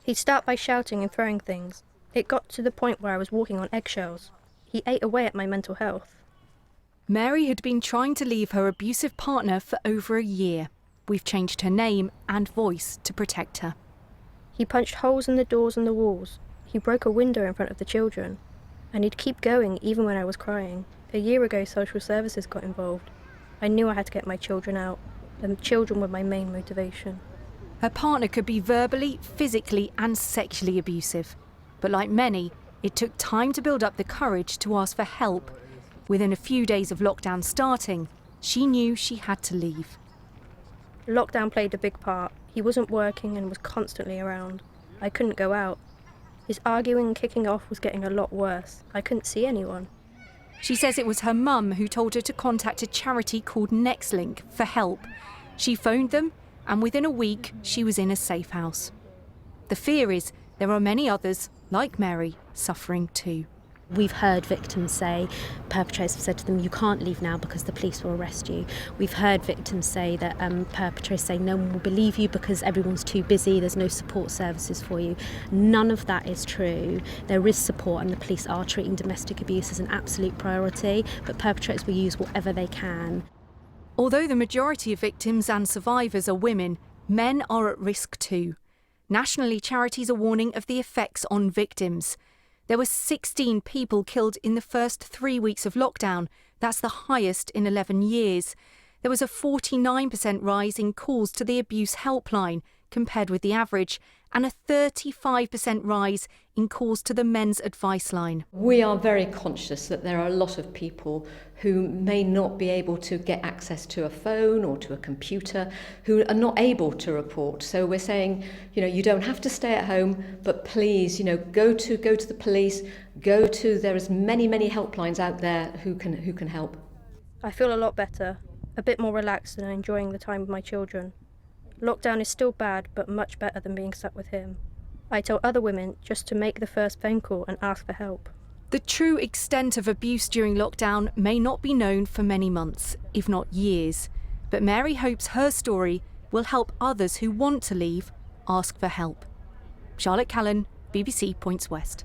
He'd start by shouting and throwing things. It got to the point where I was walking on eggshells. He ate away at my mental health. Mary had been trying to leave her abusive partner for over a year. We've changed her name and voice to protect her. He punched holes in the doors and the walls. He broke a window in front of the children. And he'd keep going even when I was crying. A year ago, social services got involved. I knew I had to get my children out. The children were my main motivation. Her partner could be verbally, physically and sexually abusive. But like many, it took time to build up the courage to ask for help. Within a few days of lockdown starting, she knew she had to leave. Lockdown played a big part. He wasn't working and was constantly around. I couldn't go out. His arguing and kicking off was getting a lot worse. I couldn't see anyone. She says it was her mum who told her to contact a charity called NextLink for help. She phoned them, and within a week, she was in a safe house. The fear is there are many others, like Mary, suffering too. We've heard victims say, perpetrators have said to them, you can't leave now because the police will arrest you. We've heard victims say that perpetrators say no one will believe you because everyone's too busy, there's no support services for you. None of that is true. There is support and the police are treating domestic abuse as an absolute priority, but perpetrators will use whatever they can. Although the majority of victims and survivors are women, men are at risk too. Nationally, charities are warning of the effects on victims. There were 16 people killed in the first 3 weeks of lockdown. That's the highest in 11 years. There was a 49% rise in calls to the abuse helpline compared with the average, and a 35% rise in calls to the men's advice line. We are very conscious that there are a lot of people who may not be able to get access to a phone or to a computer, who are not able to report. So we're saying, you don't have to stay at home, but please, go to the police, there is many helplines out there who can help. I feel a lot better, a bit more relaxed and enjoying the time with my children. Lockdown is still bad, but much better than being stuck with him. I tell other women just to make the first phone call and ask for help. The true extent of abuse during lockdown may not be known for many months, if not years. But Mary hopes her story will help others who want to leave ask for help. Charlotte Callan, BBC Points West.